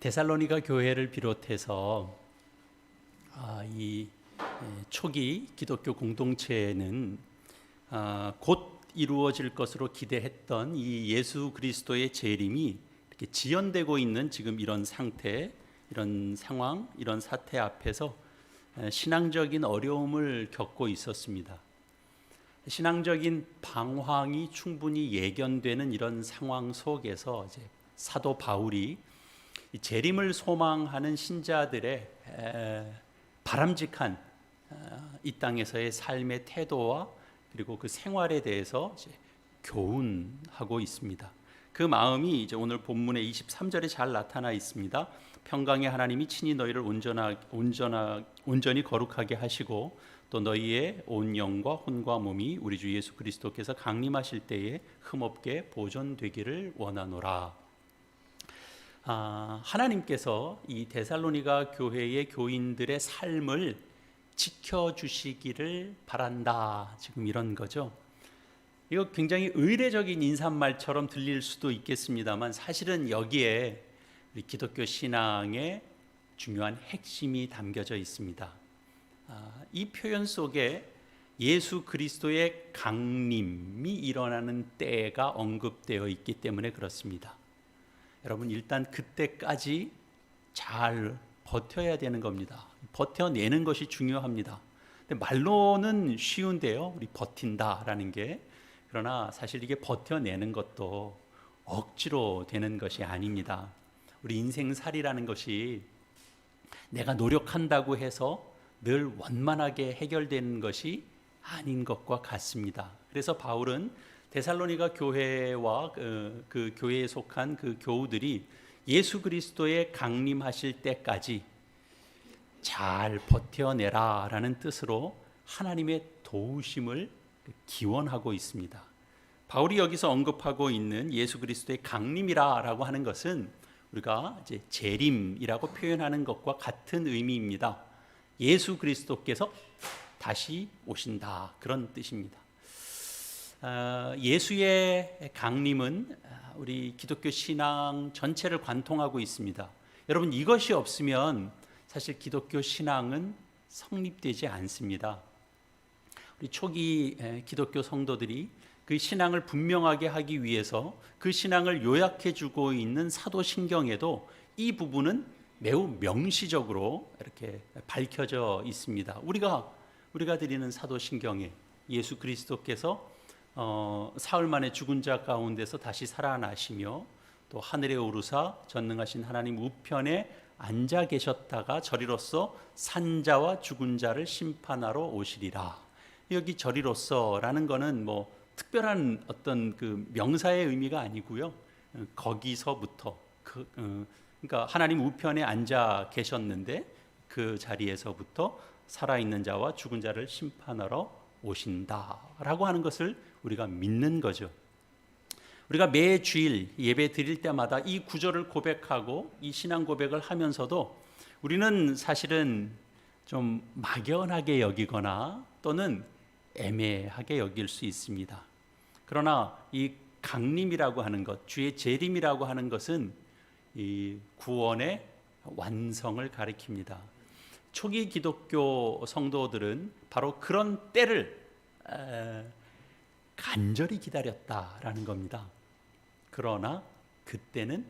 데살로니가 교회를 비롯해서 이 초기 기독교 공동체에는 곧 이루어질 것으로 기대했던 이 예수 그리스도의 재림이 이렇게 지연되고 있는 지금 이런 상태, 이런 상황, 이런 사태 앞에서 신앙적인 어려움을 겪고 있었습니다. 신앙적인 방황이 충분히 예견되는 이런 상황 속에서 이제 사도 바울이 이 재림을 소망하는 신자들의 바람직한 이 땅에서의 삶의 태도와 그리고 그 생활에 대해서 이제 교훈하고 있습니다. 그 마음이 이제 오늘 본문의 23절에 잘 나타나 있습니다. 평강의 하나님이 친히 너희를 온전히 거룩하게 하시고 또 너희의 온 영과 혼과 몸이 우리 주 예수 그리스도께서 강림하실 때에 흠없게 보존되기를 원하노라. 하나님께서 이 데살로니가 교회의 교인들의 삶을 지켜주시기를 바란다. 지금 이런 거죠. 이거 굉장히 의례적인 인사말처럼 들릴 수도 있겠습니다만 사실은 여기에 우리 기독교 신앙의 중요한 핵심이 담겨져 있습니다. 이 표현 속에 예수 그리스도의 강림이 일어나는 때가 언급되어 있기 때문에 그렇습니다. 여러분, 일단 그때까지 잘 버텨야 되는 겁니다. 버텨내는 것이 중요합니다. 근데 말로는 쉬운데요, 우리 버틴다라는 게. 그러나 사실 이게 버텨내는 것도 억지로 되는 것이 아닙니다. 우리 인생살이라는 것이 내가 노력한다고 해서 늘 원만하게 해결되는 것이 아닌 것과 같습니다. 그래서 바울은 데살로니가 교회와 그 교회에 속한 그 교우들이 예수 그리스도의 강림하실 때까지 잘 버텨내라 라는 뜻으로 하나님의 도우심을 기원하고 있습니다. 바울이 여기서 언급하고 있는 예수 그리스도의 강림이라고 하는 것은 우리가 이제 재림이라고 표현하는 것과 같은 의미입니다. 예수 그리스도께서 다시 오신다, 그런 뜻입니다. 예수의 강림은 우리 기독교 신앙 전체를 관통하고 있습니다. 여러분, 이것이 없으면 사실 기독교 신앙은 성립되지 않습니다. 우리 초기 기독교 성도들이 그 신앙을 분명하게 하기 위해서 그 신앙을 요약해 주고 있는 사도신경에도 이 부분은 매우 명시적으로 이렇게 밝혀져 있습니다. 우리가 드리는 사도신경에 예수 그리스도께서 사흘 만에 죽은 자 가운데서 다시 살아나시며 또 하늘에 오르사 전능하신 하나님 우편에 앉아 계셨다가 저리로서 산자와 죽은 자를 심판하러 오시리라. 여기 저리로서라는 거는 뭐 특별한 어떤 그 명사의 의미가 아니고요. 거기서부터 그러니까 하나님 우편에 앉아 계셨는데 그 자리에서부터 살아있는 자와 죽은 자를 심판하러 오신다라고 하는 것을 우리가 믿는 거죠. 우리가 매 주일 예배 드릴 때마다 이 구절을 고백하고 이 신앙 고백을 하면서도 우리는 사실은 좀 막연하게 여기거나 또는 애매하게 여길 수 있습니다. 그러나 이 강림이라고 하는 것, 주의 재림이라고 하는 것은 이 구원의 완성을 가리킵니다. 초기 기독교 성도들은 바로 그런 때를 간절히 기다렸다라는 겁니다. 그러나 그때는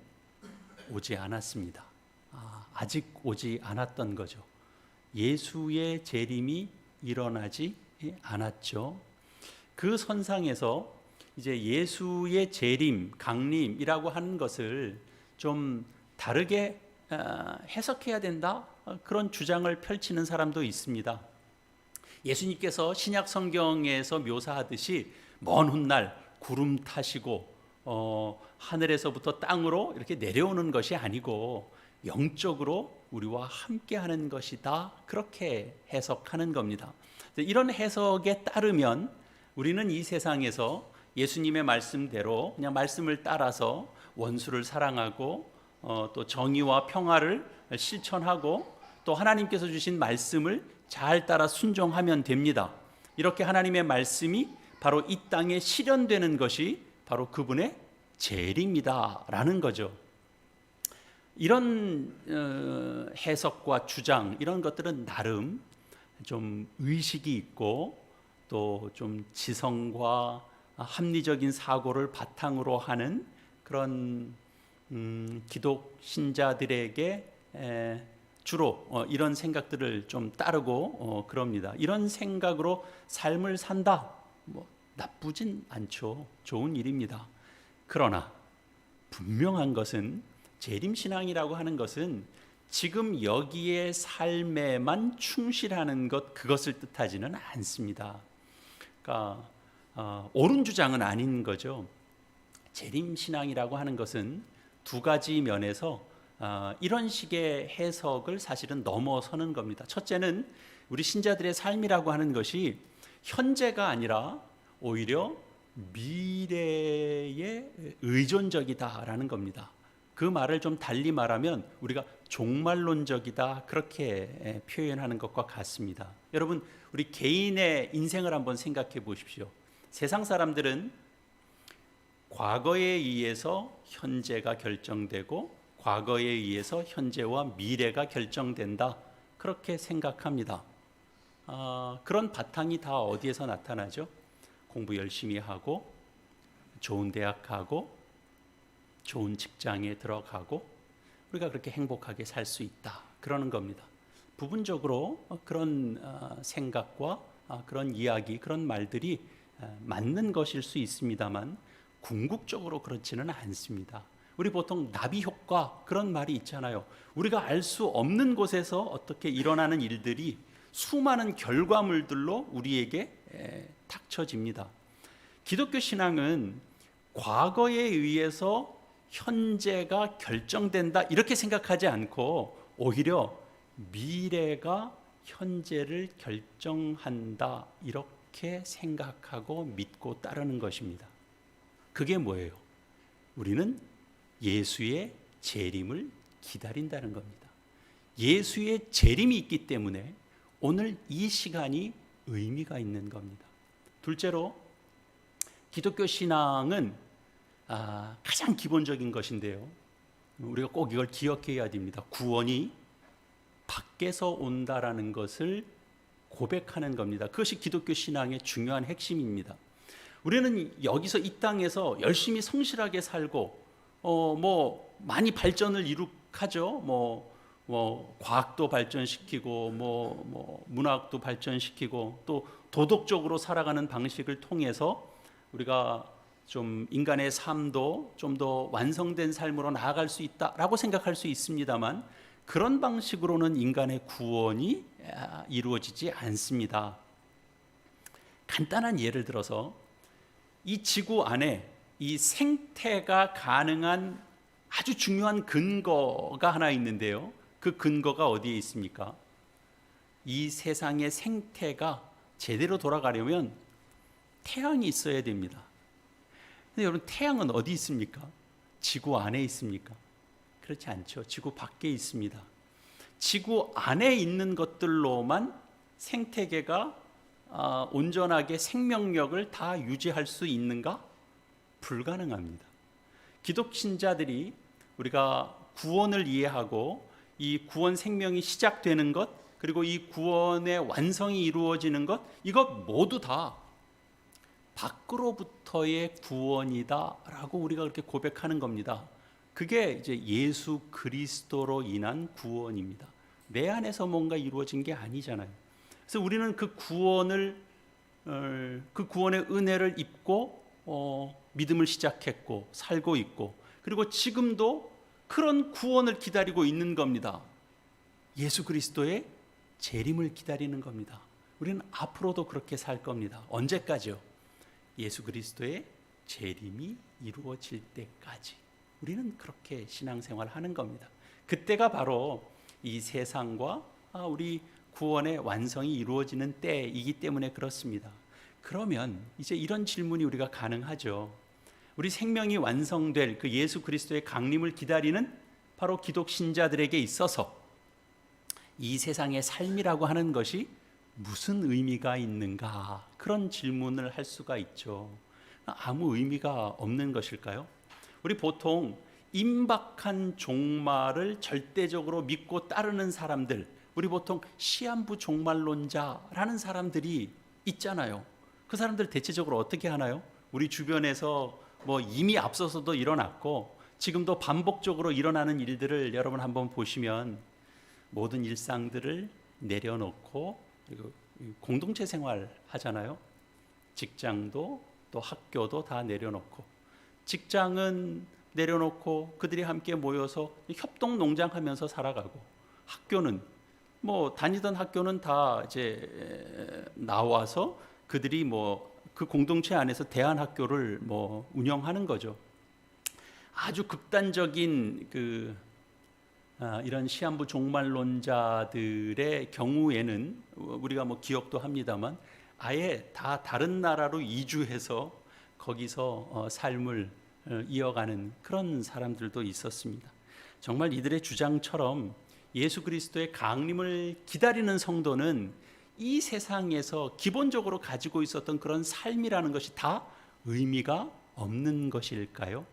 오지 않았습니다. 아직 오지 않았던 거죠. 예수의 재림이 일어나지 않았죠. 그 선상에서 이제 예수의 재림, 강림이라고 하는 것을 좀 다르게 해석해야 된다, 그런 주장을 펼치는 사람도 있습니다. 예수님께서 신약 성경에서 묘사하듯이 먼 훗날 구름 타시고 하늘에서부터 땅으로 이렇게 내려오는 것이 아니고 영적으로 우리와 함께하는 것이다, 그렇게 해석하는 겁니다. 이런 해석에 따르면 우리는 이 세상에서 예수님의 말씀대로 그냥 말씀을 따라서 원수를 사랑하고 또 정의와 평화를 실천하고 또 하나님께서 주신 말씀을 잘 따라 순종하면 됩니다. 이렇게 하나님의 말씀이 바로 이 땅에 실현되는 것이 바로 그분의 재림이다라는 거죠. 이런 해석과 주장 이런 것들은 나름 좀 의식이 있고 또 좀 지성과 합리적인 사고를 바탕으로 하는 그런 기독 신자들에게 주로 이런 생각들을 좀 따르고 그럽니다. 이런 생각으로 삶을 산다, 뭐 나쁘진 않죠. 좋은 일입니다. 그러나 분명한 것은 재림신앙이라고 하는 것은 지금 여기에 삶에만 충실하는 것, 그것을 뜻하지는 않습니다. 그러니까 옳은 주장은 아닌 거죠. 재림신앙이라고 하는 것은 두 가지 면에서 이런 식의 해석을 사실은 넘어서는 겁니다. 첫째는 우리 신자들의 삶이라고 하는 것이 현재가 아니라 오히려 미래에 의존적이다라는 겁니다. 그 말을 좀 달리 말하면 우리가 종말론적이다, 그렇게 표현하는 것과 같습니다. 여러분, 우리 개인의 인생을 한번 생각해 보십시오. 세상 사람들은 과거에 의해서 현재가 결정되고 과거에 의해서 현재와 미래가 결정된다, 그렇게 생각합니다. 그런 바탕이 다 어디에서 나타나죠? 공부 열심히 하고 좋은 대학 가고 좋은 직장에 들어가고 우리가 그렇게 행복하게 살 수 있다, 그러는 겁니다. 부분적으로 그런 생각과 그런 이야기, 그런 말들이 맞는 것일 수 있습니다만 궁극적으로 그렇지는 않습니다. 우리 보통 나비 효과, 그런 말이 있잖아요. 우리가 알 수 없는 곳에서 어떻게 일어나는 일들이 수많은 결과물들로 우리에게 닥쳐집니다. 기독교 신앙은 과거에 의해서 현재가 결정된다, 이렇게 생각하지 않고 오히려 미래가 현재를 결정한다, 이렇게 생각하고 믿고 따르는 것입니다. 그게 뭐예요? 우리는 예수의 재림을 기다린다는 겁니다. 예수의 재림이 있기 때문에 오늘 이 시간이 의미가 있는 겁니다. 둘째로, 기독교 신앙은 가장 기본적인 것인데요, 우리가 꼭 이걸 기억해야 됩니다. 구원이 밖에서 온다라는 것을 고백하는 겁니다. 그것이 기독교 신앙의 중요한 핵심입니다. 우리는 여기서 이 땅에서 열심히 성실하게 살고 뭐 많이 발전을 이룩하죠. 뭐 과학도 발전시키고 뭐 문학도 발전시키고 또 도덕적으로 살아가는 방식을 통해서 우리가 좀 인간의 삶도 좀 더 완성된 삶으로 나아갈 수 있다라고 생각할 수 있습니다만 그런 방식으로는 인간의 구원이 이루어지지 않습니다. 간단한 예를 들어서 이 지구 안에 이 생태가 가능한 아주 중요한 근거가 하나 있는데요, 그 근거가 어디에 있습니까? 이 세상의 생태가 제대로 돌아가려면 태양이 있어야 됩니다. 근데 여러분, 태양은 어디 있습니까? 지구 안에 있습니까? 그렇지 않죠. 지구 밖에 있습니다. 지구 안에 있는 것들로만 생태계가 온전하게 생명력을 다 유지할 수 있는가? 불가능합니다. 기독신자들이 우리가 구원을 이해하고 이 구원 생명이 시작되는 것, 그리고 이 구원의 완성이 이루어지는 것, 이것 모두 다 밖으로부터의 구원이다라고 우리가 그렇게 고백하는 겁니다. 그게 이제 예수 그리스도로 인한 구원입니다. 내 안에서 뭔가 이루어진 게 아니잖아요. 그래서 우리는 그 구원의 은혜를 입고 믿음을 시작했고 살고 있고, 그리고 지금도 그런 구원을 기다리고 있는 겁니다. 예수 그리스도의 재림을 기다리는 겁니다. 우리는 앞으로도 그렇게 살 겁니다. 언제까지요? 예수 그리스도의 재림이 이루어질 때까지 우리는 그렇게 신앙생활을 하는 겁니다. 그때가 바로 이 세상과 우리 구원의 완성이 이루어지는 때이기 때문에 그렇습니다. 그러면 이제 이런 질문이 우리가 가능하죠. 우리 생명이 완성될 그 예수 그리스도의 강림을 기다리는 바로 기독 신자들에게 있어서 이 세상의 삶이라고 하는 것이 무슨 의미가 있는가, 그런 질문을 할 수가 있죠. 아무 의미가 없는 것일까요? 우리 보통 임박한 종말을 절대적으로 믿고 따르는 사람들, 우리 보통 시한부 종말론자라는 사람들이 있잖아요. 그 사람들 대체적으로 어떻게 하나요? 우리 주변에서 뭐 이미 앞서서도 일어났고 지금도 반복적으로 일어나는 일들을 여러분 한번 보시면 모든 일상들을 내려놓고 그리고 공동체 생활 하잖아요. 직장도 또 학교도 다 내려놓고, 직장은 내려놓고 그들이 함께 모여서 협동 농장하면서 살아가고, 학교는 뭐 다니던 학교는 다 이제 나와서 그들이 뭐 그 공동체 안에서 대안학교를 뭐 운영하는 거죠. 아주 극단적인 이런 시한부 종말론자들의 경우에는 우리가 뭐 기억도 합니다만 아예 다 다른 나라로 이주해서 거기서 삶을 이어가는 그런 사람들도 있었습니다. 정말 이들의 주장처럼 예수 그리스도의 강림을 기다리는 성도는 이 세상에서 기본적으로 가지고 있었던 그런 삶이라는 것이 다 의미가 없는 것일까요?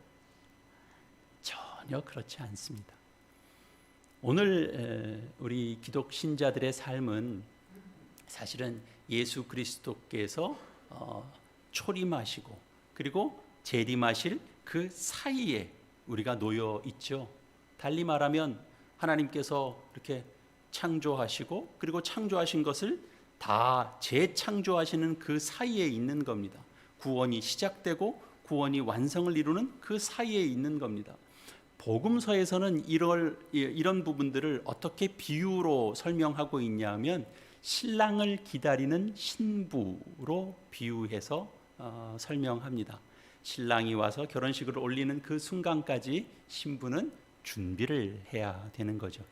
전혀 그렇지 않습니다. 오늘 우리 기독 신자들의 삶은 사실은 예수 그리스도께서 초림하시고 그리고 재림하실 그 사이에 우리가 놓여 있죠. 달리 말하면 하나님께서 이렇게 창조하시고 그리고 창조하신 것을 다 재창조하시는 그 사이에 있는 겁니다. 구원이 시작되고 구원이 완성을 이루는 그 사이에 있는 겁니다. 복음서에서는 이런 부분들을 어떻게 비유로 설명하고 있냐면 신랑을 기다리는 신부로 비유해서 설명합니다. 신랑이 와서 결혼식을 올리는 그 순간까지 신부는 준비를 해야 되는 거죠.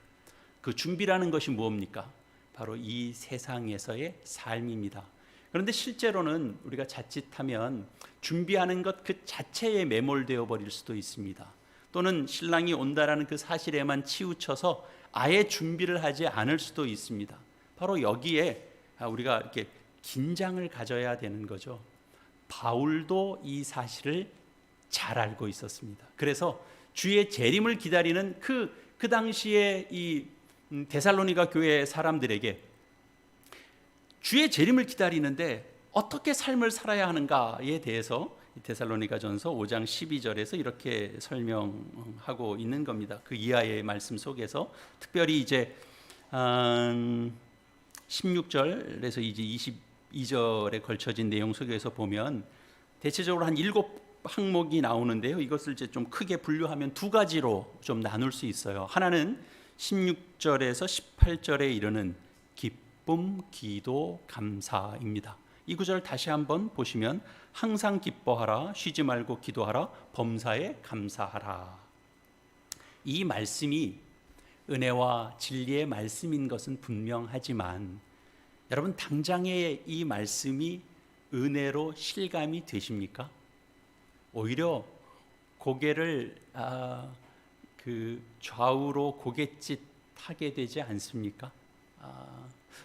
그 준비라는 것이 뭡니까? 바로 이 세상에서의 삶입니다. 그런데 실제로는 우리가 자칫하면 준비하는 것 그 자체에 매몰되어 버릴 수도 있습니다. 또는 신랑이 온다라는 그 사실에만 치우쳐서 아예 준비를 하지 않을 수도 있습니다. 바로 여기에 우리가 이렇게 긴장을 가져야 되는 거죠. 바울도 이 사실을 잘 알고 있었습니다. 그래서 주의 재림을 기다리는 그 당시에 이 데살로니가 교회 사람들에게 주의 재림을 기다리는데 어떻게 삶을 살아야 하는가에 대해서 데살로니가전서 5장 12절에서 이렇게 설명하고 있는 겁니다. 그 이하의 말씀 속에서 특별히 이제 16절에서 이제 22절에 걸쳐진 내용 속에서 보면 대체적으로 한 7항목이 나오는데요. 이것을 이제 좀 크게 분류하면 두 가지로 좀 나눌 수 있어요. 하나는 16절에서 18절에 이르는 기쁨, 기도, 감사입니다. 이 구절 다시 한번 보시면 항상 기뻐하라, 쉬지 말고 기도하라, 범사에 감사하라. 이 말씀이 은혜와 진리의 말씀인 것은 분명하지만 여러분 당장의 이 말씀이 은혜로 실감이 되십니까? 오히려 고개를 좌우로 고갯짓 하게 되지 않습니까?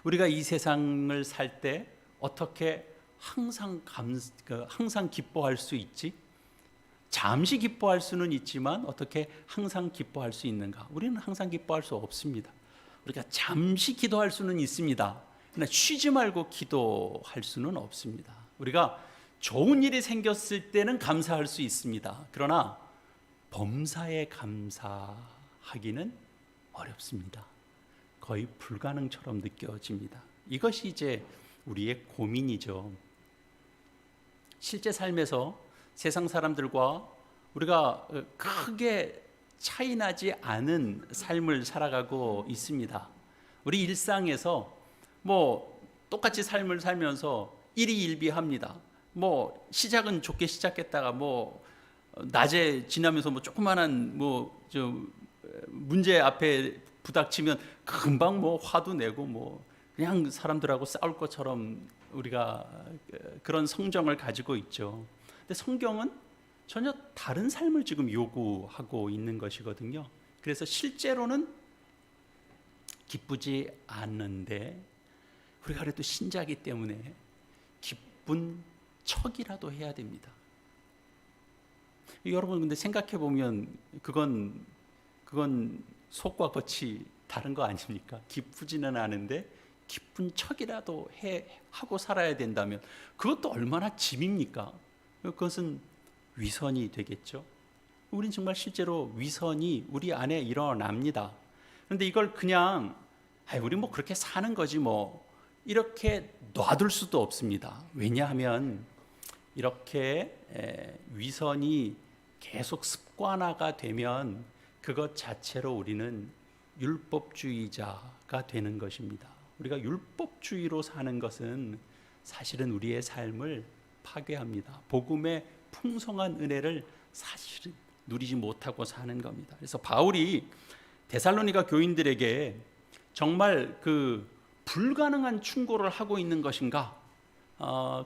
우리가 이 세상을 살 때 어떻게 항상 기뻐할 수 있지? 잠시 기뻐할 수는 있지만 어떻게 항상 기뻐할 수 있는가? 우리는 항상 기뻐할 수 없습니다. 우리가 잠시 기도할 수는 있습니다. 그러나 쉬지 말고 기도할 수는 없습니다. 우리가 좋은 일이 생겼을 때는 감사할 수 있습니다. 그러나 범사에 감사하기는 어렵습니다. 거의 불가능처럼 느껴집니다. 이것이 이제 우리의 고민이죠. 실제 삶에서 세상 사람들과 우리가 크게 차이나지 않은 삶을 살아가고 있습니다. 우리 일상에서 뭐 똑같이 삶을 살면서 일희일비합니다. 뭐 시작은 좋게 시작했다가 뭐 낮에 지나면서 뭐 조그만한 좀 문제 앞에 부닥치면 금방 뭐 화도 내고 뭐 그냥 사람들하고 싸울 것처럼 우리가 그런 성정을 가지고 있죠. 근데 성경은 전혀 다른 삶을 지금 요구하고 있는 것이거든요. 그래서 실제로는 기쁘지 않는데 우리가 그래도 신자이기 때문에 기쁜 척이라도 해야 됩니다. 여러분 근데 생각해 보면 그건 속과 겉이 다른 거 아닙니까? 기쁘지는 않은데 기쁜 척이라도 하고 살아야 된다면 그것도 얼마나 짐입니까? 그것은 위선이 되겠죠. 우린 정말 실제로 위선이 우리 안에 일어납니다. 그런데 이걸 그냥 우리 뭐 그렇게 사는 거지 뭐 이렇게 놔둘 수도 없습니다. 왜냐하면 이렇게 위선이 계속 습관화가 되면 그것 자체로 우리는 율법주의자가 되는 것입니다. 우리가 율법주의로 사는 것은 사실은 우리의 삶을 파괴합니다. 복음의 풍성한 은혜를 사실은 누리지 못하고 사는 겁니다. 그래서 바울이 데살로니가 교인들에게 정말 그 불가능한 충고를 하고 있는 것인가?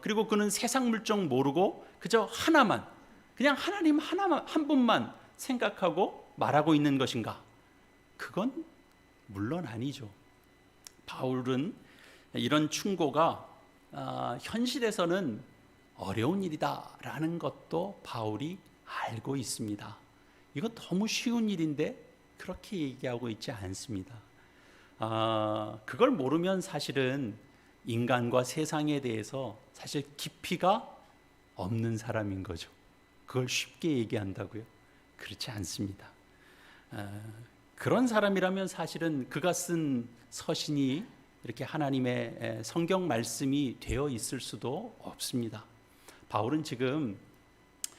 그리고 그는 세상 물정 모르고 그저 하나만, 그냥 하나님 하나만, 한 분만 생각하고 말하고 있는 것인가? 그건 물론 아니죠. 바울은 이런 충고가 현실에서는 어려운 일이다라는 것도 바울이 알고 있습니다. 이거 너무 쉬운 일인데 그렇게 얘기하고 있지 않습니다. 그걸 모르면 사실은 인간과 세상에 대해서 사실 깊이가 없는 사람인 거죠. 그걸 쉽게 얘기한다고요? 그렇지 않습니다. 그런 사람이라면 사실은 그가 쓴 서신이 이렇게 하나님의 성경 말씀이 되어 있을 수도 없습니다. 바울은 지금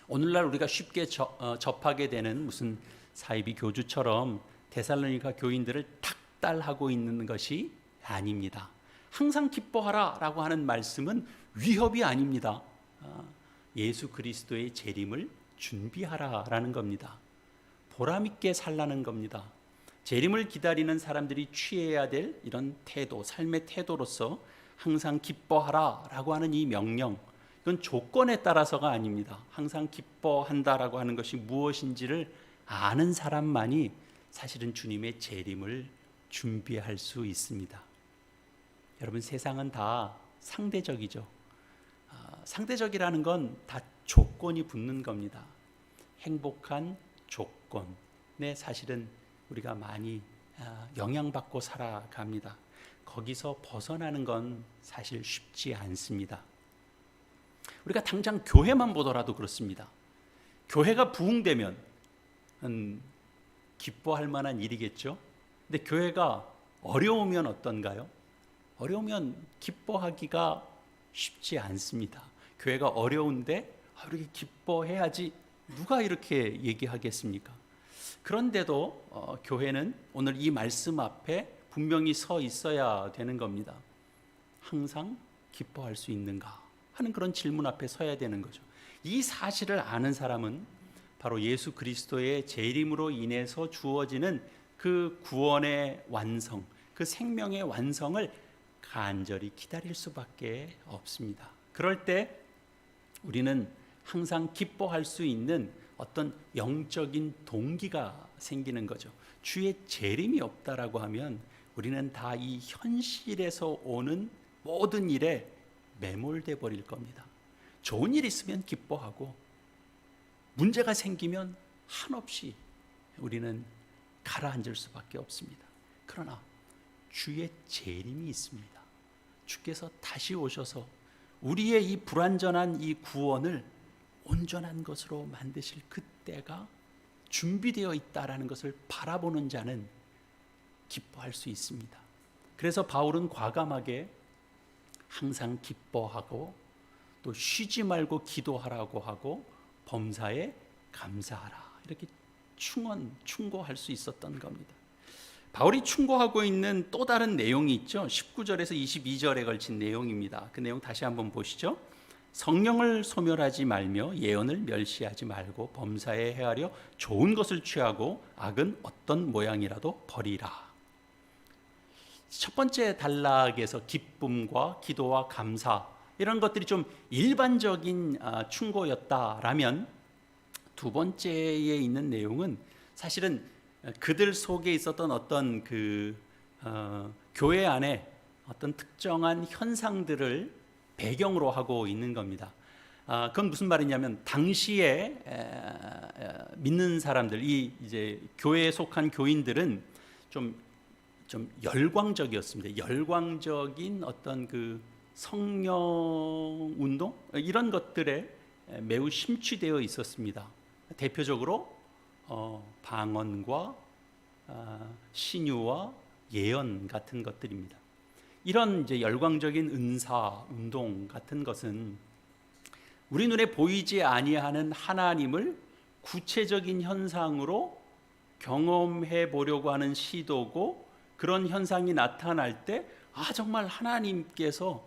오늘날 우리가 쉽게 접하게 되는 무슨 사이비 교주처럼 데살로니가 교인들을 탁달하고 있는 것이 아닙니다. 항상 기뻐하라 라고 하는 말씀은 위협이 아닙니다. 예수 그리스도의 재림을 준비하라 라는 겁니다. 보람있게 살라는 겁니다. 재림을 기다리는 사람들이 취해야 될 이런 태도, 삶의 태도로서 항상 기뻐하라 라고 하는 이 명령, 이건 조건에 따라서가 아닙니다. 항상 기뻐한다라고 하는 것이 무엇인지를 아는 사람만이 사실은 주님의 재림을 준비할 수 있습니다. 여러분, 세상은 다 상대적이죠. 상대적이라는 건 다 조건이 붙는 겁니다. 행복한 조건에 사실은 우리가 많이 영향받고 살아갑니다. 거기서 벗어나는 건 사실 쉽지 않습니다. 우리가 당장 교회만 보더라도 그렇습니다. 교회가 부흥되면 기뻐할 만한 일이겠죠. 근데 교회가 어려우면 어떤가요? 어려우면 기뻐하기가 쉽지 않습니다. 교회가 어려운데 이렇게 기뻐해야지 누가 이렇게 얘기하겠습니까? 그런데도 교회는 오늘 이 말씀 앞에 분명히 서 있어야 되는 겁니다. 항상 기뻐할 수 있는가 하는 그런 질문 앞에 서야 되는 거죠. 이 사실을 아는 사람은 바로 예수 그리스도의 재림으로 인해서 주어지는 그 구원의 완성, 그 생명의 완성을 간절히 기다릴 수밖에 없습니다. 그럴 때 우리는 항상 기뻐할 수 있는 어떤 영적인 동기가 생기는 거죠. 주의 재림이 없다라고 하면 우리는 다 이 현실에서 오는 모든 일에 매몰돼 버릴 겁니다. 좋은 일 있으면 기뻐하고 문제가 생기면 한없이 우리는 가라앉을 수밖에 없습니다. 그러나 주의 재림이 있습니다. 주께서 다시 오셔서 우리의 이 불완전한 이 구원을 온전한 것으로 만드실 그때가 준비되어 있다라는 것을 바라보는 자는 기뻐할 수 있습니다. 그래서 바울은 과감하게 항상 기뻐하고 또 쉬지 말고 기도하라고 하고 범사에 감사하라 이렇게 충고할 수 있었던 겁니다. 바울이 충고하고 있는 또 다른 내용이 있죠. 19절에서 22절에 걸친 내용입니다. 그 내용 다시 한번 보시죠. 성령을 소멸하지 말며 예언을 멸시하지 말고 범사에 헤아려 좋은 것을 취하고 악은 어떤 모양이라도 버리라. 첫 번째 단락에서 기쁨과 기도와 감사 이런 것들이 좀 일반적인 충고였다라면 두 번째에 있는 내용은 사실은 그들 속에 있었던 어떤 교회 안에 어떤 특정한 현상들을 배경으로 하고 있는 겁니다. 그건 무슨 말이냐면 당시에 믿는 사람들, 이 이제 교회에 속한 교인들은 좀 열광적이었습니다. 열광적인 어떤 그 성령 운동 이런 것들에 매우 심취되어 있었습니다. 대표적으로 방언과 신유와 예언 같은 것들입니다. 이런 이제 열광적인 은사 운동 같은 것은 우리 눈에 보이지 아니하는 하나님을 구체적인 현상으로 경험해 보려고 하는 시도고, 그런 현상이 나타날 때 정말 하나님께서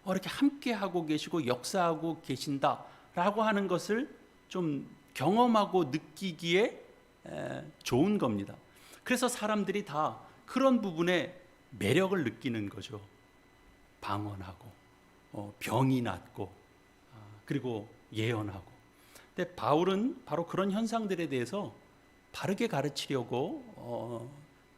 이렇게 함께 하고 계시고 역사하고 계신다라고 하는 것을 좀 경험하고 느끼기에 좋은 겁니다. 그래서 사람들이 다 그런 부분에 매력을 느끼는 거죠. 방언하고 병이 낫고 그리고 예언하고. 근데 바울은 바로 그런 현상들에 대해서 바르게 가르치려고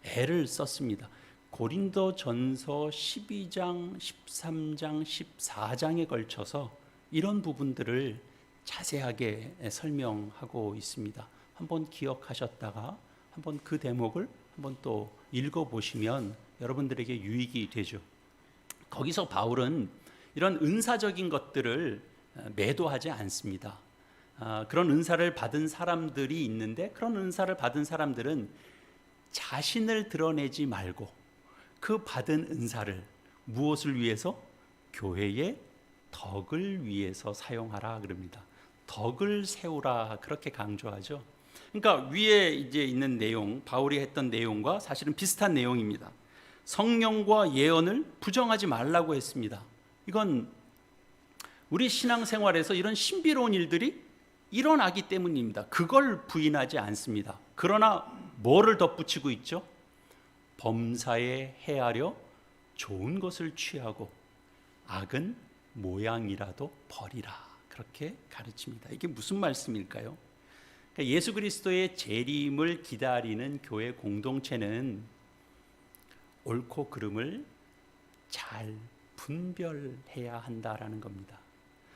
애를 썼습니다. 고린도전서 12장, 13장, 14장에 걸쳐서 이런 부분들을 자세하게 설명하고 있습니다. 한번 기억하셨다가 한번 그 대목을 한번 또 읽어보시면 여러분들에게 유익이 되죠. 거기서 바울은 이런 은사적인 것들을 매도하지 않습니다. 그런 은사를 받은 사람들이 있는데, 그런 은사를 받은 사람들은 자신을 드러내지 말고 그 받은 은사를 무엇을 위해서? 교회의 덕을 위해서 사용하라 그럽니다. 덕을 세우라 그렇게 강조하죠. 그러니까 위에 이제 있는 내용, 바울이 했던 내용과 사실은 비슷한 내용입니다. 성령과 예언을 부정하지 말라고 했습니다. 이건 우리 신앙생활에서 이런 신비로운 일들이 일어나기 때문입니다. 그걸 부인하지 않습니다. 그러나 뭐를 덧붙이고 있죠? 범사에 헤아려 좋은 것을 취하고 악은 모양이라도 버리라, 그렇게 가르칩니다. 이게 무슨 말씀일까요? 그러니까 예수 그리스도의 재림을 기다리는 교회 공동체는 옳고 그름을 잘 분별해야 한다라는 겁니다.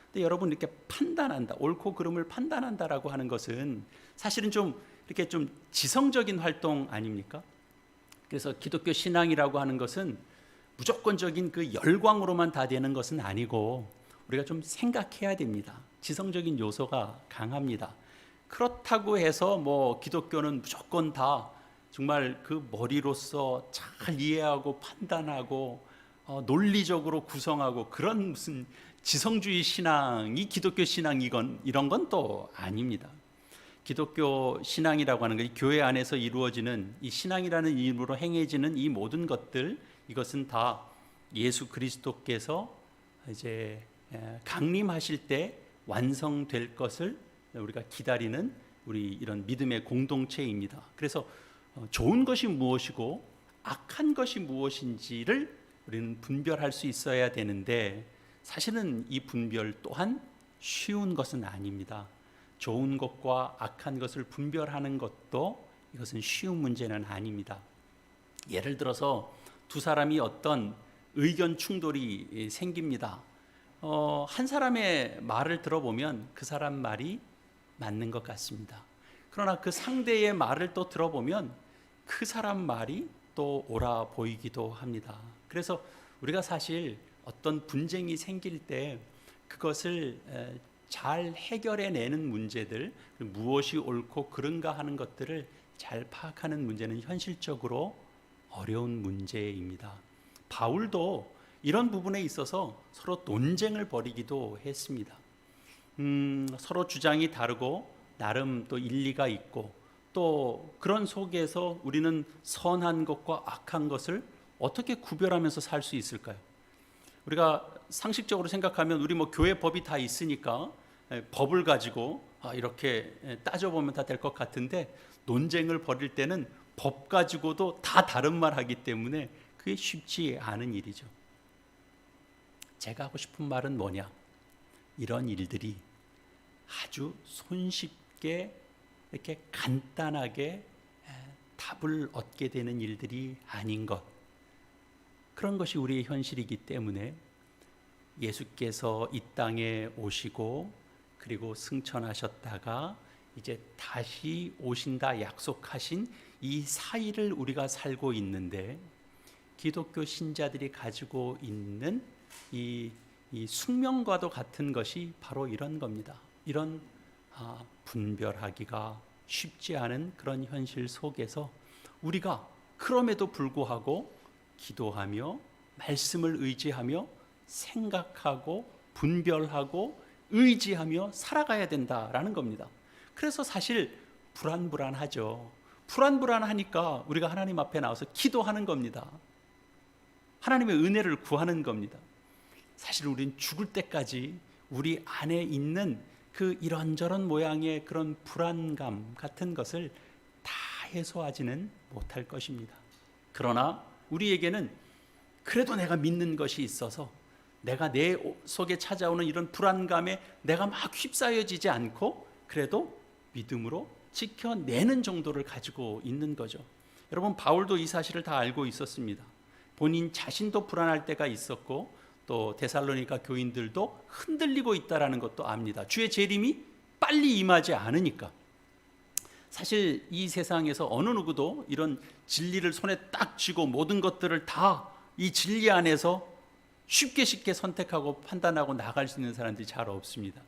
근데 여러분, 이렇게 판단한다, 옳고 그름을 판단한다라고 하는 것은 사실은 좀 이렇게 좀 지성적인 활동 아닙니까? 그래서 기독교 신앙이라고 하는 것은 무조건적인 그 열광으로만 다 되는 것은 아니고 우리가 좀 생각해야 됩니다. 지성적인 요소가 강합니다. 그렇다고 해서 뭐 기독교는 무조건 다 정말 그 머리로서 잘 이해하고 판단하고 논리적으로 구성하고 그런 무슨 지성주의 신앙이 기독교 신앙이건 이런 건 또 아닙니다. 기독교 신앙이라고 하는 것, 교회 안에서 이루어지는 이 신앙이라는 이름으로 행해지는 이 모든 것들, 이것은 다 예수 그리스도께서 이제 강림하실 때 완성될 것을 우리가 기다리는 우리 이런 믿음의 공동체입니다. 그래서 좋은 것이 무엇이고 악한 것이 무엇인지를 우리는 분별할 수 있어야 되는데, 사실은 이 분별 또한 쉬운 것은 아닙니다. 좋은 것과 악한 것을 분별하는 것도 이것은 쉬운 문제는 아닙니다. 예를 들어서 두 사람이 어떤 의견 충돌이 생깁니다. 한 사람의 말을 들어보면 그 사람 말이 맞는 것 같습니다. 그러나 그 상대의 말을 또 들어보면 그 사람 말이 또 옳아 보이기도 합니다. 그래서 우리가 사실 어떤 분쟁이 생길 때 그것을 잘 해결해내는 문제들, 무엇이 옳고 그른가 하는 것들을 잘 파악하는 문제는 현실적으로 어려운 문제입니다. 바울도 이런 부분에 있어서 서로 논쟁을 벌이기도 했습니다. 서로 주장이 다르고 나름 또 일리가 있고, 또 그런 속에서 우리는 선한 것과 악한 것을 어떻게 구별하면서 살 수 있을까요? 우리가 상식적으로 생각하면 우리 뭐 교회 법이 다 있으니까 법을 가지고 이렇게 따져보면 다 될 것 같은데, 논쟁을 벌일 때는 법 가지고도 다 다른 말 하기 때문에 그게 쉽지 않은 일이죠. 제가 하고 싶은 말은 뭐냐? 이런 일들이 아주 손쉽게 이렇게 간단하게 답을 얻게 되는 일들이 아닌 것, 그런 것이 우리의 현실이기 때문에 예수께서 이 땅에 오시고 그리고 승천하셨다가 이제 다시 오신다 약속하신 이 사이를 우리가 살고 있는데, 기독교 신자들이 가지고 있는 이 숙명과도 같은 것이 바로 이런 겁니다. 이런 분별하기가 쉽지 않은 그런 현실 속에서 우리가 그럼에도 불구하고 기도하며 말씀을 의지하며 생각하고 분별하고 의지하며 살아가야 된다라는 겁니다. 그래서 사실 불안하죠. 불안하니까 우리가 하나님 앞에 나와서 기도하는 겁니다. 하나님의 은혜를 구하는 겁니다. 사실 우린 죽을 때까지 우리 안에 있는 그 이런저런 모양의 그런 불안감 같은 것을 다 해소하지는 못할 것입니다. 그러나 우리에게는 그래도 내가 믿는 것이 있어서 내가 내 속에 찾아오는 이런 불안감에 내가 막 휩싸여지지 않고 그래도 믿음으로 지켜내는 정도를 가지고 있는 거죠. 여러분, 바울도 이 사실을 다 알고 있었습니다. 본인 자신도 불안할 때가 있었고 또 데살로니가 교인들도 흔들리고 있다는 것도 압니다. 주의 재림이 빨리 임하지 않으니까. 사실 이 세상에서 어느 누구도 이런 진리를 손에 딱 쥐고 모든 것들을 다 이 진리 안에서 쉽게 선택하고 판단하고 나갈 수 있는 사람들이 잘 없습니다.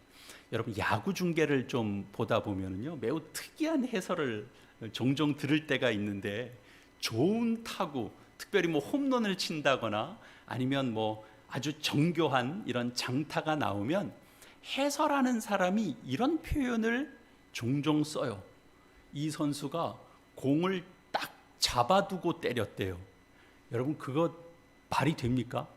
여러분, 야구 중계를 좀 보다 보면요, 매우 특이한 해설을 종종 들을 때가 있는데, 좋은 타구, 특별히 홈런을 친다거나 아니면 아주 정교한 이런 장타가 나오면 해설하는 사람이 이런 표현을 종종 써요. 이 선수가 공을 딱 잡아두고 때렸대요. 여러분, 그거 말이 됩니까?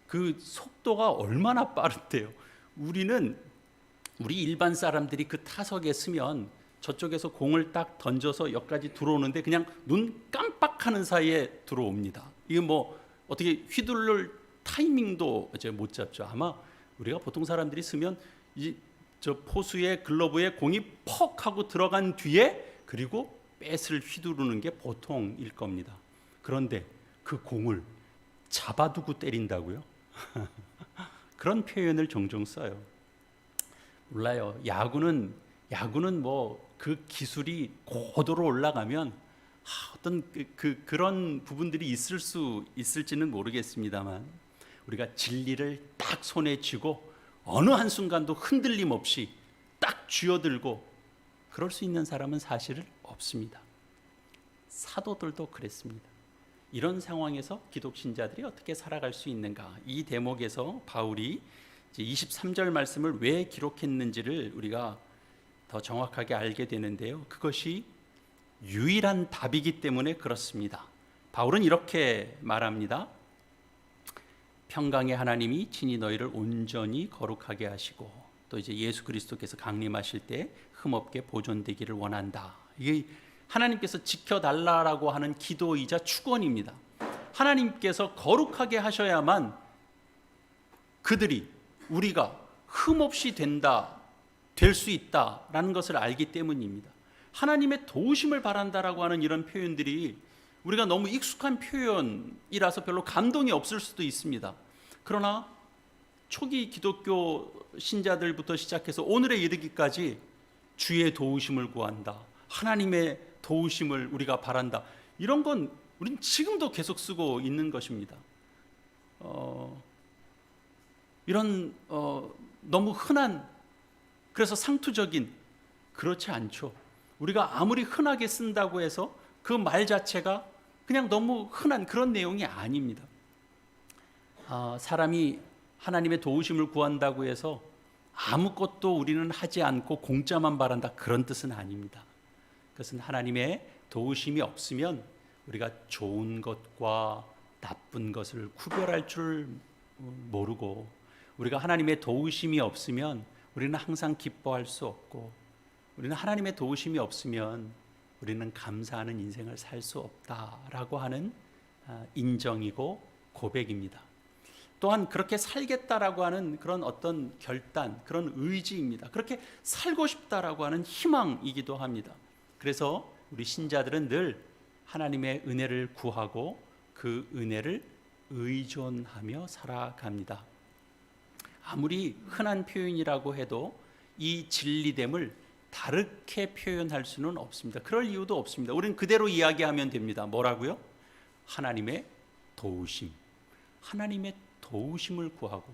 그 속도가 얼마나 빠른데요. 우리 일반 사람들이 그 타석에 서면 저쪽에서 공을 딱 던져서 여기까지 들어오는데 그냥 눈 깜빡하는 사이에 들어옵니다. 이거 어떻게 휘둘를 타이밍도 이제 못 잡죠. 아마 우리가 보통 사람들이 쓰면 저 포수의 글러브에 공이 퍽 하고 들어간 뒤에 그리고 배스를 휘두르는 게 보통일 겁니다. 그런데 그 공을 잡아두고 때린다고요? 그런 표현을 종종 써요. 몰라요. 야구는 그 기술이 고도로 올라가면 어떤 그런 부분들이 있을지는 모르겠습니다만, 우리가 진리를 딱 손에 쥐고 어느 한순간도 흔들림 없이 딱 쥐어들고 그럴 수 있는 사람은 사실 없습니다. 사도들도 그랬습니다. 이런 상황에서 기독신자들이 어떻게 살아갈 수 있는가? 이 대목에서 바울이 23절 말씀을 왜 기록했는지를 우리가 더 정확하게 알게 되는데요. 그것이 유일한 답이기 때문에 그렇습니다. 바울은 이렇게 말합니다. 평강의 하나님이 친히 너희를 온전히 거룩하게 하시고 또 이제 예수 그리스도께서 강림하실 때 흠없게 보존되기를 원한다. 이게 하나님께서 지켜달라고 하는 기도이자 축원입니다. 하나님께서 거룩하게 하셔야만 우리가 흠없이 될 수 있다라는 것을 알기 때문입니다. 하나님의 도우심을 바란다라고 하는 이런 표현들이 우리가 너무 익숙한 표현이라서 별로 감동이 없을 수도 있습니다. 그러나 초기 기독교 신자들부터 시작해서 오늘에 이르기까지 주의 도우심을 구한다, 하나님의 도우심을 우리가 바란다, 이런 건 우리는 지금도 계속 쓰고 있는 것입니다. 이런 너무 흔한, 그래서 상투적인, 그렇지 않죠. 우리가 아무리 흔하게 쓴다고 해서 그 말 자체가 그냥 너무 흔한 그런 내용이 아닙니다. 사람이 하나님의 도우심을 구한다고 해서 아무것도 우리는 하지 않고 공짜만 바란다, 그런 뜻은 아닙니다. 그것은 하나님의 도우심이 없으면 우리가 좋은 것과 나쁜 것을 구별할 줄 모르고, 우리가 하나님의 도우심이 없으면 우리는 항상 기뻐할 수 없고, 우리는 하나님의 도우심이 없으면 우리는 감사하는 인생을 살 수 없다라고 하는 인정이고 고백입니다. 또한 그렇게 살겠다라고 하는 그런 어떤 결단, 그런 의지입니다. 그렇게 살고 싶다라고 하는 희망이기도 합니다. 그래서 우리 신자들은 늘 하나님의 은혜를 구하고 그 은혜를 의존하며 살아갑니다. 아무리 흔한 표현이라고 해도 이 진리됨을 다르게 표현할 수는 없습니다. 그럴 이유도 없습니다. 우리는 그대로 이야기하면 됩니다. 뭐라고요? 하나님의 도우심. 하나님의 도우심을 구하고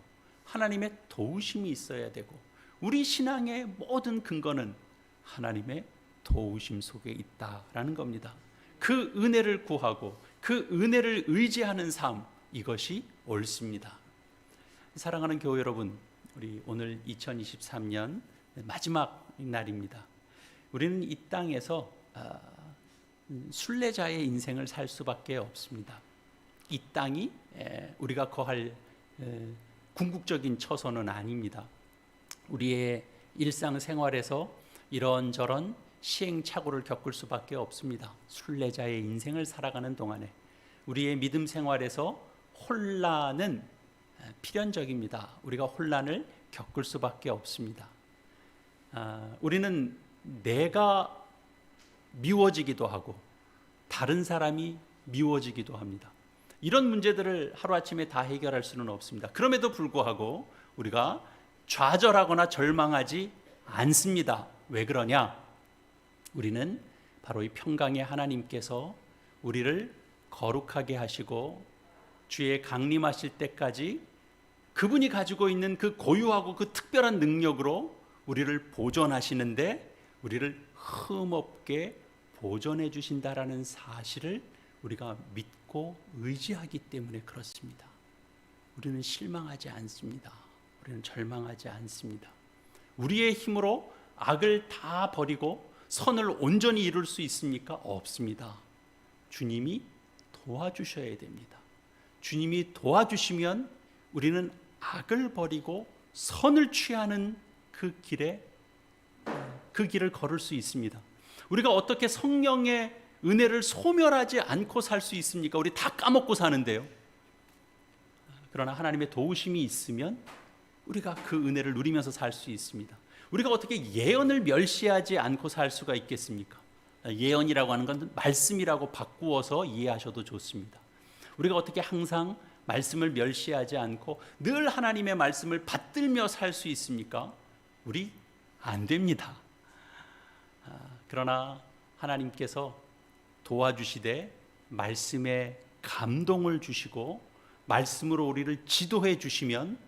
하나님의 도우심이 있어야 되고, 우리 신앙의 모든 근거는 하나님의 도우심 속에 있다라는 겁니다. 그 은혜를 구하고 그 은혜를 의지하는 삶, 이것이 옳습니다. 사랑하는 교회 여러분, 우리 오늘 2023년 마지막 날입니다. 우리는 이 땅에서 순례자의 인생을 살 수밖에 없습니다. 이 땅이 우리가 거할 궁극적인 처소는 아닙니다. 우리의 일상생활에서 이런저런 시행착오를 겪을 수밖에 없습니다. 순례자의 인생을 살아가는 동안에 우리의 믿음 생활에서 혼란은 필연적입니다. 우리가 혼란을 겪을 수밖에 없습니다. 우리는 내가 미워지기도 하고 다른 사람이 미워지기도 합니다. 이런 문제들을 하루아침에 다 해결할 수는 없습니다. 그럼에도 불구하고 우리가 좌절하거나 절망하지 않습니다. 왜 그러냐? 우리는 바로 이 평강의 하나님께서 우리를 거룩하게 하시고 주의 강림하실 때까지 그분이 가지고 있는 그 고유하고 그 특별한 능력으로 우리를 보존하시는데, 우리를 흠없게 보존해 주신다라는 사실을 우리가 믿고 의지하기 때문에 그렇습니다. 우리는 실망하지 않습니다. 우리는 절망하지 않습니다. 우리의 힘으로 악을 다 버리고 선을 온전히 이룰 수 있습니까? 없습니다. 주님이 도와주셔야 됩니다. 주님이 도와주시면 우리는 악을 버리고 선을 취하는 그 길을 걸을 수 있습니다. 우리가 어떻게 성령의 은혜를 소멸하지 않고 살 수 있습니까? 우리 다 까먹고 사는데요. 그러나 하나님의 도우심이 있으면 우리가 그 은혜를 누리면서 살 수 있습니다. 우리가 어떻게 예언을 멸시하지 않고 살 수가 있겠습니까? 예언이라고 하는 건 말씀이라고 바꾸어서 이해하셔도 좋습니다. 우리가 어떻게 항상 말씀을 멸시하지 않고 늘 하나님의 말씀을 받들며 살 수 있습니까? 우리 안 됩니다. 그러나 하나님께서 도와주시되 말씀에 감동을 주시고 말씀으로 우리를 지도해 주시면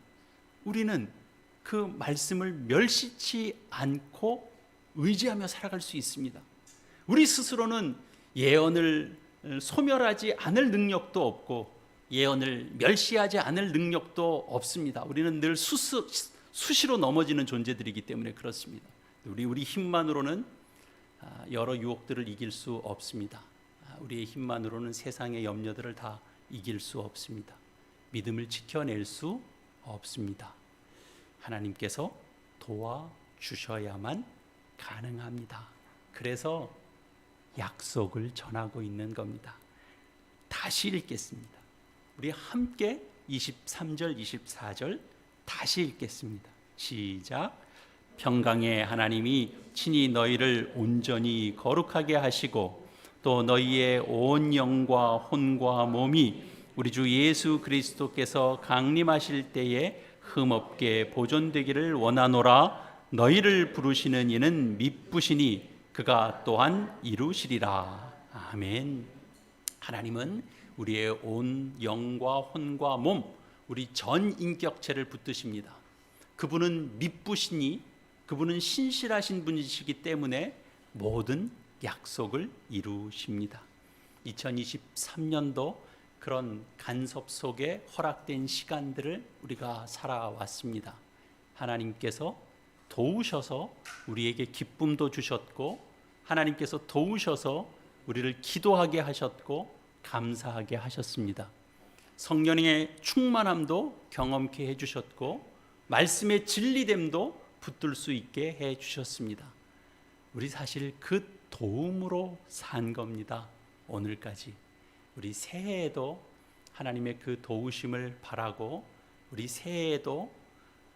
우리는 그 말씀을 멸시치 않고 의지하며 살아갈 수 있습니다. 우리 스스로는 예언을 소멸하지 않을 능력도 없고 예언을 멸시하지 않을 능력도 없습니다. 우리는 늘 수시로 넘어지는 존재들이기 때문에 그렇습니다. 우리 힘만으로는 여러 유혹들을 이길 수 없습니다. 우리의 힘만으로는 세상의 염려들을 다 이길 수 없습니다. 믿음을 지켜낼 수 없습니다. 하나님께서 도와주셔야만 가능합니다. 그래서 약속을 전하고 있는 겁니다. 다시 읽겠습니다. 우리 함께 23절, 24절 다시 읽겠습니다. 시작. 평강의 하나님이 친히 너희를 온전히 거룩하게 하시고 또 너희의 온 영과 혼과 몸이 우리 주 예수 그리스도께서 강림하실 때에 흠없게 보존되기를 원하노라. 너희를 부르시는 이는 미쁘시니 그가 또한 이루시리라. 아멘. 하나님은 우리의 온 영과 혼과 몸, 우리 전 인격체를 붙드십니다. 그분은 미쁘시니 그분은 신실하신 분이시기 때문에 모든 약속을 이루십니다. 2023년도 그런 간섭 속에 허락된 시간들을 우리가 살아왔습니다. 하나님께서 도우셔서 우리에게 기쁨도 주셨고 하나님께서 도우셔서 우리를 기도하게 하셨고 감사하게 하셨습니다. 성령의 충만함도 경험케 해주셨고 말씀의 진리됨도 붙들 수 있게 해주셨습니다. 우리 사실 그 도움으로 산 겁니다. 오늘까지. 우리 새해에도 하나님의 그 도우심을 바라고 우리 새해에도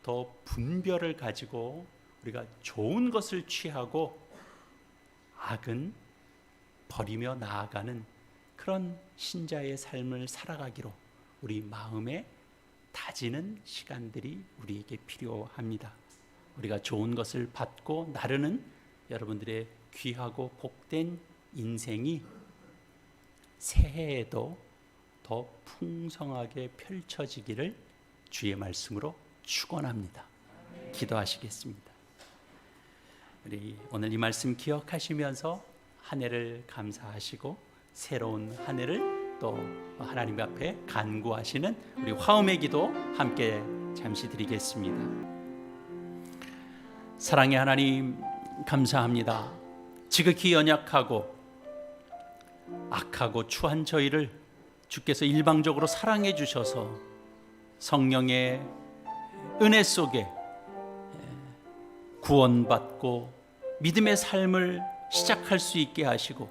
더 분별을 가지고 우리가 좋은 것을 취하고 악은 버리며 나아가는 그런 신자의 삶을 살아가기로 우리 마음에 다지는 시간들이 우리에게 필요합니다. 우리가 좋은 것을 받고 나르는 여러분들의 귀하고 복된 인생이 새해에도 더 풍성하게 펼쳐지기를 주의 말씀으로 축원합니다. 기도하시겠습니다. 우리 오늘 이 말씀 기억하시면서 한 해를 감사하시고 새로운 한 해를 또 하나님 앞에 간구하시는 우리 화음의 기도 함께 잠시 드리겠습니다. 사랑의 하나님, 감사합니다. 지극히 연약하고 악하고 추한 저희를 주께서 일방적으로 사랑해 주셔서 성령의 은혜 속에 구원받고 믿음의 삶을 시작할 수 있게 하시고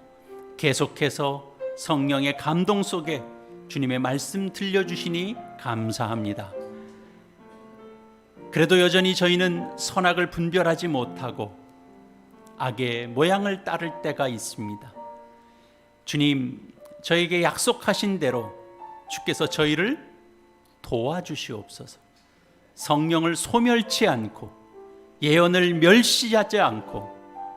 계속해서 성령의 감동 속에 주님의 말씀 들려주시니 감사합니다. 그래도 여전히 저희는 선악을 분별하지 못하고 악의 모양을 따를 때가 있습니다. 주님, 저에게 약속하신 대로 주께서 저희를 도와주시옵소서. 성령을 소멸치 않고 예언을 멸시하지 않고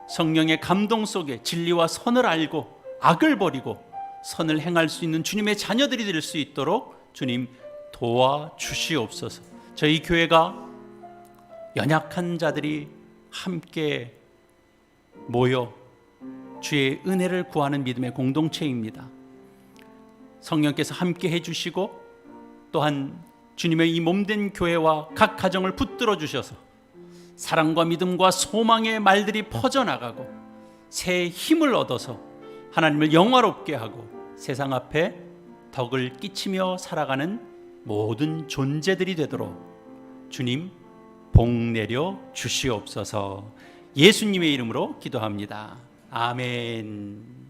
성령의 감동 속에 진리와 선을 알고 악을 버리고 선을 행할 수 있는 주님의 자녀들이 될 수 있도록 주님 도와주시옵소서. 저희 교회가 연약한 자들이 함께 모여 주의 은혜를 구하는 믿음의 공동체입니다. 성령께서 함께 해주시고 또한 주님의 이 몸된 교회와 각 가정을 붙들어 주셔서 사랑과 믿음과 소망의 말들이 퍼져나가고 새해 힘을 얻어서 하나님을 영화롭게 하고 세상 앞에 덕을 끼치며 살아가는 모든 존재들이 되도록 주님 복 내려 주시옵소서. 예수님의 이름으로 기도합니다. 아멘.